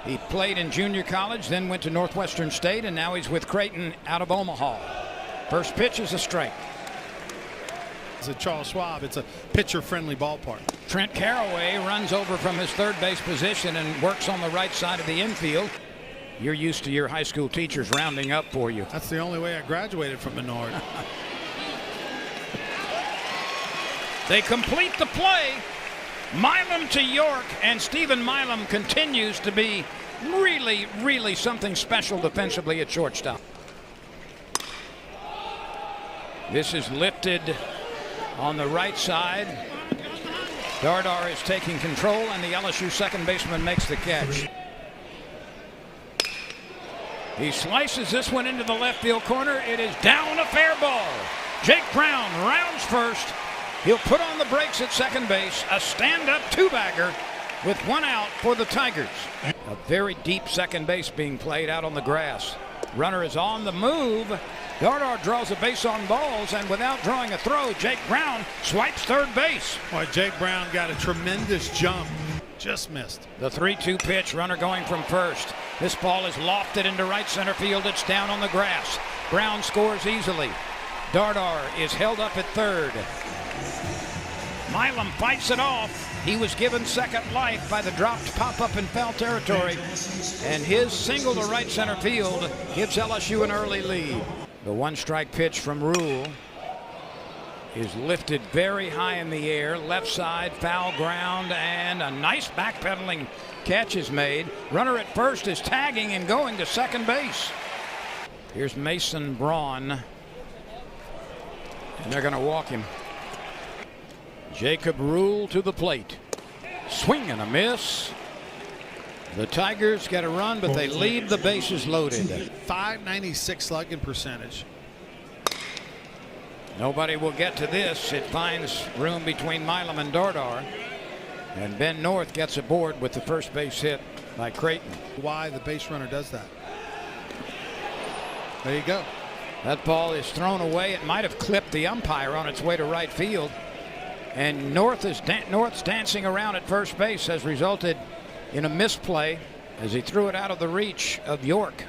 He played in junior college, then went to Northwestern State, and now he's with Creighton out of Omaha. First pitch is a strike. It's a Charles Schwab. It's a pitcher-friendly ballpark. Trent Caraway runs over from his third base position and works on the right side of the infield. You're used to your high school teachers rounding up for you. That's the only way I graduated from Menard. They complete the play. Milam to York, and Stephen Milam continues to be really something special defensively at shortstop. This is lifted on the right side. Dardar is taking control, and the LSU second baseman makes the catch. He slices this one into the left field corner. It is down, a fair ball. Jake Brown rounds first. He'll put on the brakes at second base. A stand-up two-bagger with one out for the Tigers. A very deep second base being played out on the grass. Runner is on the move. Dardar draws a base on balls, and without drawing a throw, Jake Brown swipes third base. Boy, Jake Brown got a tremendous jump. Just missed. The 3-2 pitch, runner going from first. This ball is lofted into right center field. It's down on the grass. Brown scores easily. Dardar is held up at third. Milam fights it off. He was given second life by the dropped pop-up in foul territory, and his single to right center field gives LSU an early lead. The one-strike pitch from Rule is lifted very high in the air, left side, foul ground, and a nice backpedaling catch is made. Runner at first is tagging and going to second base. Here's Mason Braun, and they're going to walk him. Jacob Rule to the plate. Swing and a miss. The Tigers get a run, but they leave the bases loaded. .596 slugging percentage. Nobody will get to this. It finds room between Milam and Dardar. And Ben North gets aboard with the first base hit by Creighton. Why the base runner does that. There you go. That ball is thrown away. It might have clipped the umpire on its way to right field. And North's dancing around at first base has resulted in a misplay as he threw it out of the reach of York.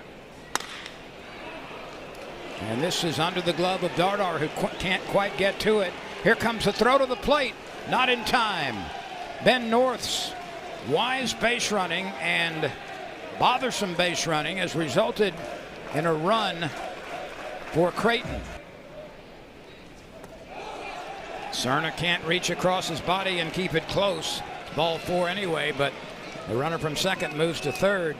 And this is under the glove of Dardar, who can't quite get to it. Here comes the throw to the plate. Not in time. Ben North's wise base running and bothersome base running has resulted in a run for Creighton. Cerna can't reach across his body and keep it close. It's ball 4 anyway, but the runner from second moves to third.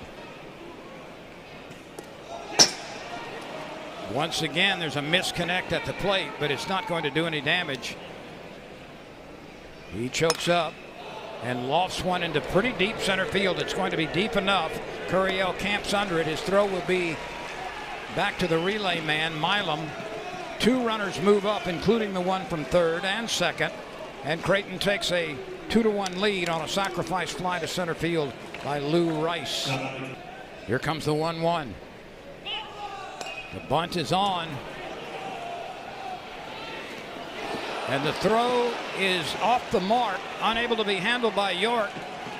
Once again, there's a misconnect at the plate, but it's not going to do any damage. He chokes up and lofts one into pretty deep center field. It's going to be deep enough. Curiel camps under it. His throw will be back to the relay man, Milam. Two runners move up, including the one from third and second, and Creighton takes a 2-1 lead on a sacrifice fly to center field by Lou Rice. Here comes the 1-1. The bunt is on, and the throw is off the mark, unable to be handled by York.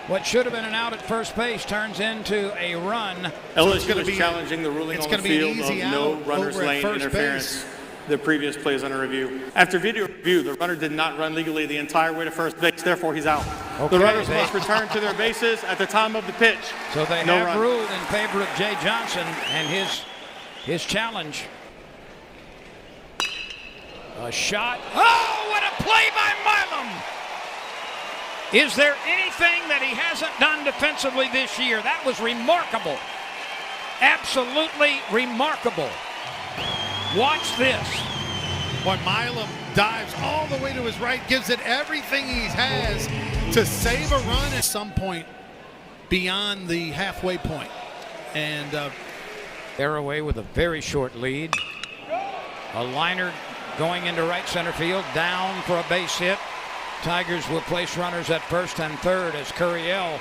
What should have been an out at first base turns into a run. LSU is challenging the ruling on the field of no runner's lane interference. The previous play is under review. After video review, the runner did not run legally the entire way to first base, therefore he's out. Okay, the runners must return to their bases at the time of the pitch. So they have ruled in favor of Jay Johnson and his challenge. A shot. Oh, what a play by Milam! Is there anything that he hasn't done defensively this year? That was remarkable. Absolutely remarkable. Watch this. When Milam dives all the way to his right, gives it everything he has to save a run at some point beyond the halfway point. And they're away with a very short lead. A liner going into right center field, down for a base hit. Tigers will place runners at first and third as Curiel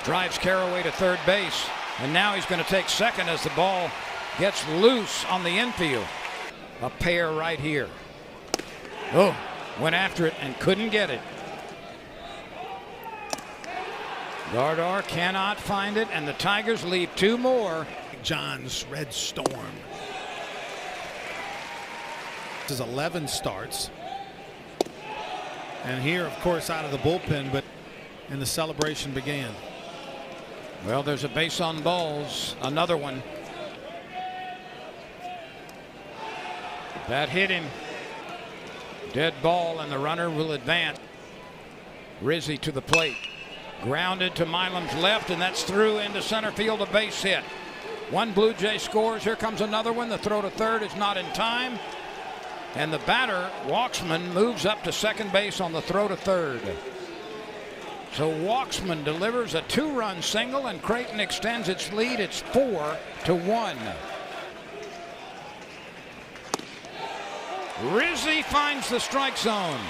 drives Caraway to third base. And now he's going to take second as the ball gets loose on the infield. A pair right here. Oh, went after it and couldn't get it. Gardar cannot find it, and the Tigers leave 2 more. John's Red Storm. This is 11 starts. And here, of course, out of the bullpen, and the celebration began. Well, there's a base on balls. Another one. That hit him. Dead ball, and the runner will advance. Rizzi to the plate. Grounded to Milam's left, and that's through into center field, a base hit. One Blue Jay scores. Here comes another one. The throw to third is not in time. And the batter, Walksman, moves up to second base on the throw to third. So Walksman delivers a 2-run single, and Creighton extends its lead. It's 4-1. Rizzi finds the strike zone.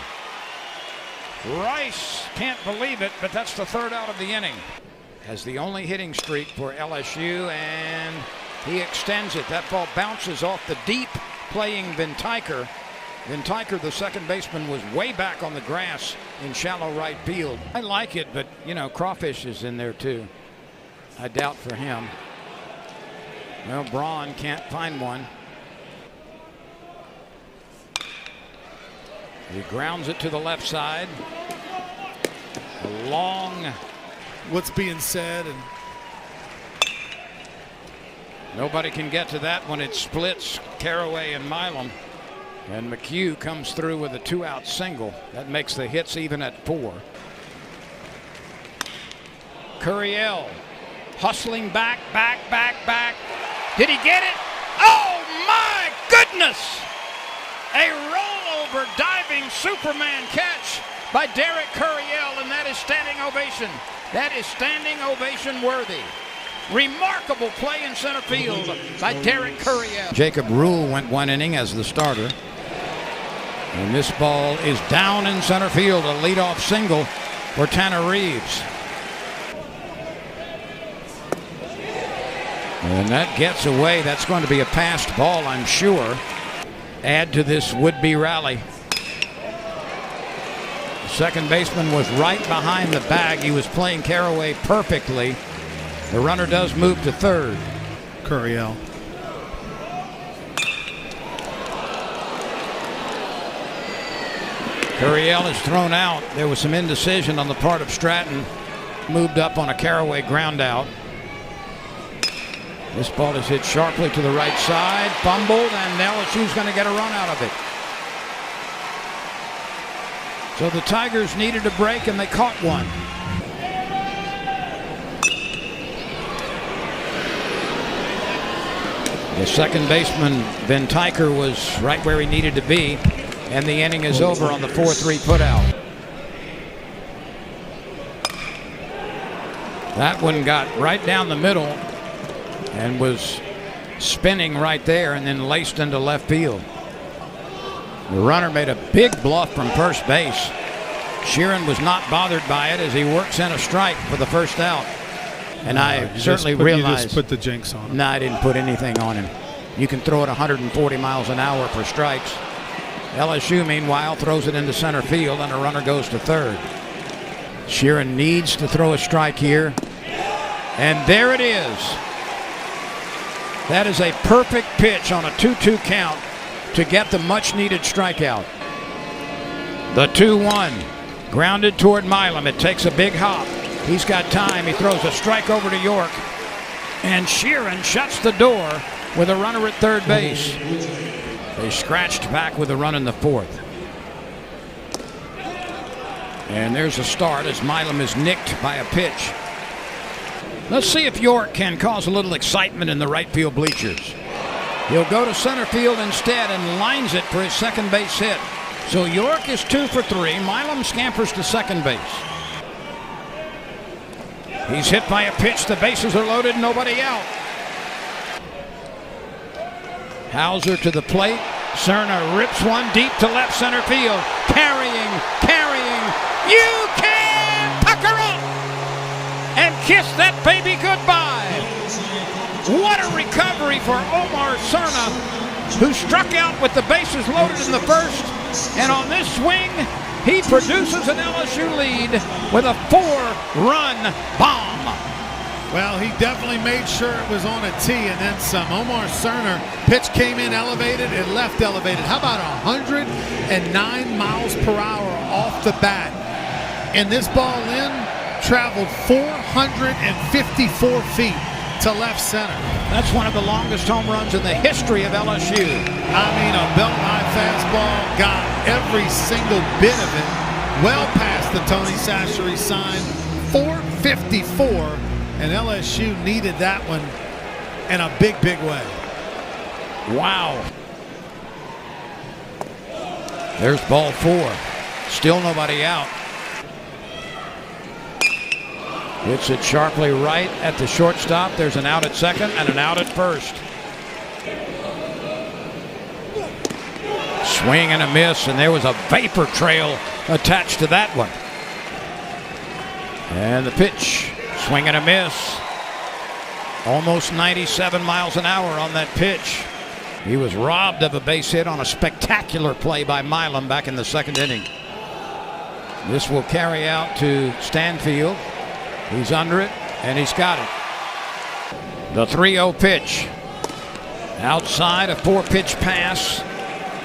Rice can't believe it, but that's the third out of the inning. Has the only hitting streak for LSU, and he extends it. That ball bounces off the deep playing Ventiker. Ventiker, the second baseman, was way back on the grass in shallow right field. I like it, but, you know, Crawfish is in there too. I doubt for him. Well, Braun can't find one. He grounds it to the left side. A long. What's being said, and nobody can get to that when it splits Caraway and Milam. And McHugh comes through with a 2-out single. That makes the hits even at 4. Curiel hustling back. Did he get it? Oh my goodness! A rollover diving Superman catch by Derek Curiel, and that is standing ovation. That is standing ovation worthy. Remarkable play in center field by Derek Curiel. Jacob Rule went 1 inning as the starter. And this ball is down in center field, a leadoff single for Tanner Reeves. And that gets away. That's going to be a passed ball, I'm sure. Add to this would-be rally. The second baseman was right behind the bag. He was playing Caraway perfectly. The runner does move to third. Curiel. Curiel is thrown out. There was some indecision on the part of Stratton. Moved up on a Caraway ground out. This ball is hit sharply to the right side, fumbled, and LSU's going to get a run out of it. So the Tigers needed a break, and they caught one. The second baseman, Ventiker, was right where he needed to be, and the inning is over on the 4-3 putout. That one got right down the middle and was spinning right there and then laced into left field. The runner made a big bluff from first base. Sheeran was not bothered by it as he works in a strike for the first out. And I certainly realized. You just put the jinx on him. No, I didn't put anything on him. You can throw it 140 miles an hour for strikes. LSU, meanwhile, throws it into center field, and a runner goes to third. Sheeran needs to throw a strike here. And there it is. That is a perfect pitch on a 2-2 count to get the much-needed strikeout. The 2-1. Grounded toward Milam. It takes a big hop. He's got time. He throws a strike over to York. And Sheeran shuts the door with a runner at third base. They scratched back with a run in the fourth. And there's a start as Milam is nicked by a pitch. Let's see if York can cause a little excitement in the right field bleachers. He'll go to center field instead and lines it for his second base hit. So York is 2 for 3. Milam scampers to second base. He's hit by a pitch. The bases are loaded. Nobody out. Hauser to the plate. Cerna rips one deep to left center field. Carrying. You can pucker up and kiss that baby goodbye. What a recovery for Omar Cerna, who struck out with the bases loaded in the first. And on this swing, He produces an LSU lead with a 4-run bomb. Well, he definitely made sure it was on a tee and then some. Omar Cerner, pitch came in elevated and left elevated. How about 109 miles per hour off the bat? And this ball in traveled 454 feet to left center. That's one of the longest home runs in the history of LSU. I mean, a belt-high fastball got every single bit of it. Well past the Tony Sashery sign. 454. And LSU needed that one in a big, big way. Wow. There's ball 4. Still nobody out. Hits it sharply right at the shortstop. There's an out at second and an out at first. Swing and a miss, and there was a vapor trail attached to that one. And the pitch. Swing and a miss. Almost 97 miles an hour on that pitch. He was robbed of a base hit on a spectacular play by Milam back in the second inning. This will carry out to Stanfield. He's under it, and he's got it. The 3-0 pitch. Outside, a 4-pitch pass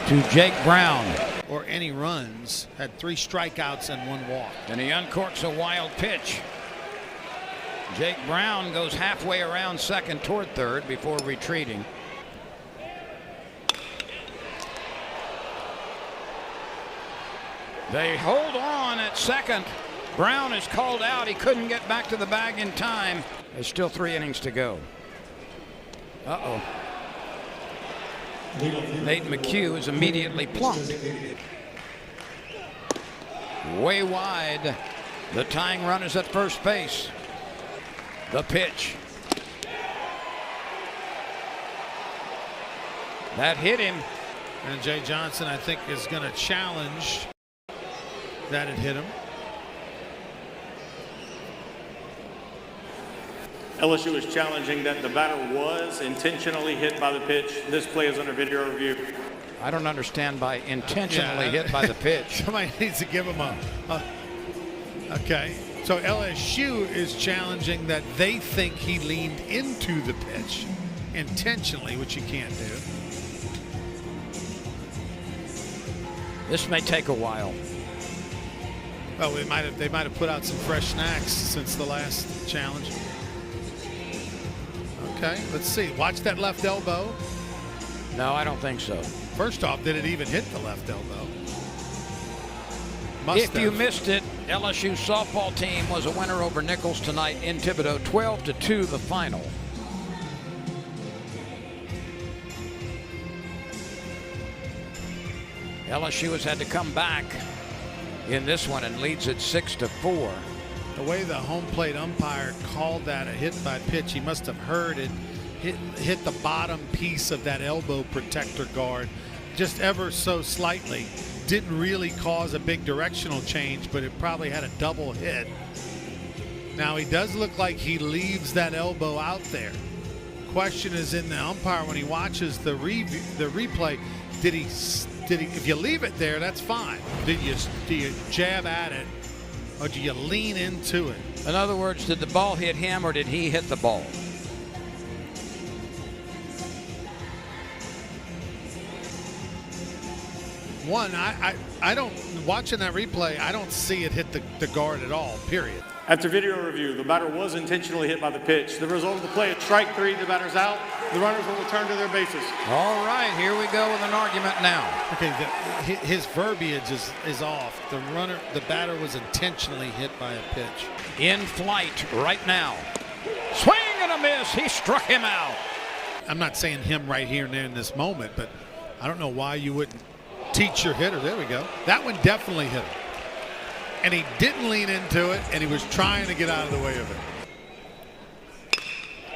to Jake Brown. Or any runs, had 3 strikeouts and 1 walk. And he uncorks a wild pitch. Jake Brown goes halfway around second toward third before retreating. They hold on at second. Brown is called out. He couldn't get back to the bag in time. There's still 3 innings to go. Uh-oh. Nate McHugh is immediately plunked. Way wide. The tying run is at first base. The pitch. That hit him. And Jay Johnson, I think, is going to challenge that it hit him. LSU is challenging that the batter was intentionally hit by the pitch. This play is under video review. I don't understand by intentionally hit by the pitch. Somebody needs to give him a okay. So LSU is challenging that they think he leaned into the pitch intentionally, which you can't do. This may take a while. Oh, they might have put out some fresh snacks since the last challenge. Okay, let's see. Watch that left elbow. No, I don't think so. First off, did it even hit the left elbow? If you missed it, LSU softball team was a winner over Nichols tonight in Thibodaux, 12-2 the final. LSU has had to come back in this one and leads it 6-4. The way the home plate umpire called that a hit by pitch, he must have heard it hit the bottom piece of that elbow protector guard just ever so slightly. Didn't really cause a big directional change, but it probably had a double hit. Now he does look like he leaves that elbow out there. Question is in the umpire when he watches the replay, did he if you leave it there, that's fine. Do you jab at it or do you lean into it? In other words, did the ball hit him or did he hit the ball? One, I don't, watching that replay, I don't see it hit the guard at all, period. After video review, the batter was intentionally hit by the pitch. The result of the play is strike 3, the batter's out. The runners will return to their bases. All right, here we go with an argument now. Okay, his verbiage is off. The batter was intentionally hit by a pitch. In flight right now. Swing and a miss. He struck him out. I'm not saying him right here and there in this moment, but I don't know why you wouldn't teach your hitter. There we go. That one definitely hit him. And he didn't lean into it, and he was trying to get out of the way of it.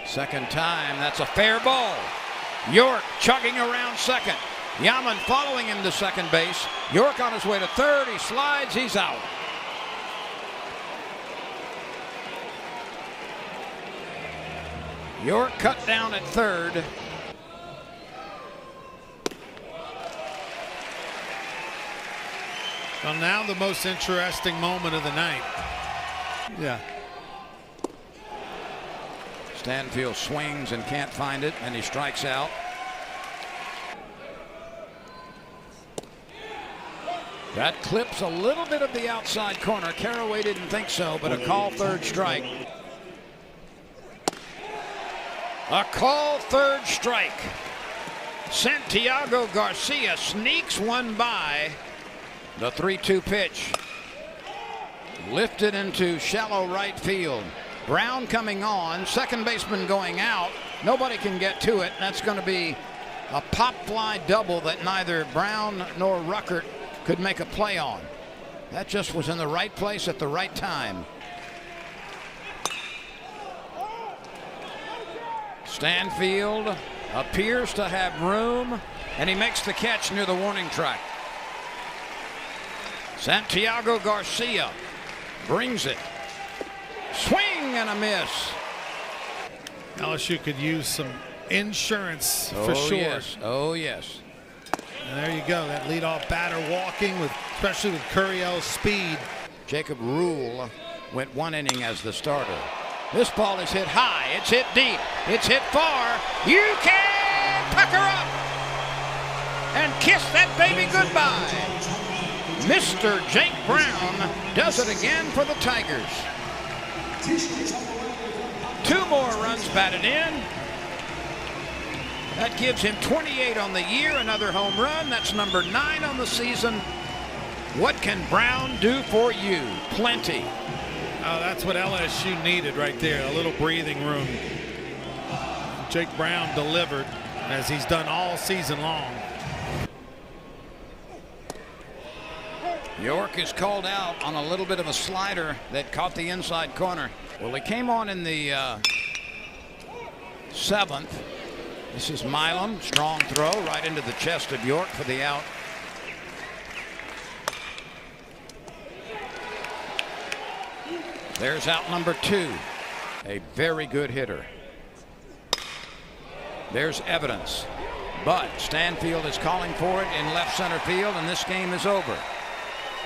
Second time, that's a fair ball. York chugging around second. Yaman following him to second base. York on his way to third. He slides, he's out. York cut down at third. So now the most interesting moment of the night. Yeah. Stanfield swings and can't find it, and he strikes out. That clips a little bit of the outside corner. Caraway didn't think so, but a call third strike. A call third strike. Santiago Garcia sneaks one by. The 3-2 pitch. Lifted into shallow right field. Brown coming on, second baseman going out. Nobody can get to it. That's going to be a pop fly double that neither Brown nor Ruckert could make a play on. That just was in the right place at the right time. Stanfield appears to have room, and he makes the catch near the warning track. Santiago Garcia brings it. Swing and a miss. LSU could use some insurance for sure. Yes. Oh, yes. And there you go. That leadoff batter walking, especially with Curiel's speed. Jacob Rule went one inning as the starter. This ball is hit high. It's hit deep. It's hit far. You can pucker up and kiss that baby goodbye. Mr. Jake Brown does it again for the Tigers. 2 more runs batted in. That gives him 28 on the year, another home run. That's number 9 on the season. What can Brown do for you? Plenty. Oh, that's what LSU needed right there, a little breathing room. Jake Brown delivered, as he's done all season long. York is called out on a little bit of a slider that caught the inside corner. Well, he came on in the 7th. This is Milam, strong throw right into the chest of York for the out. There's out number 2. A very good hitter. There's evidence, but Stanfield is calling for it in left center field, and this game is over.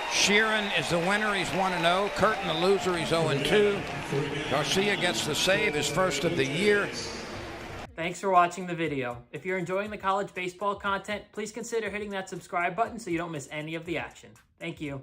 Sheeran is the winner. He's 1-0. Creighton the loser. He's 0-2. Garcia gets the save, his first of the year. Thanks for watching the video. If you're enjoying the college baseball content, please consider hitting that subscribe button so you don't miss any of the action. Thank you.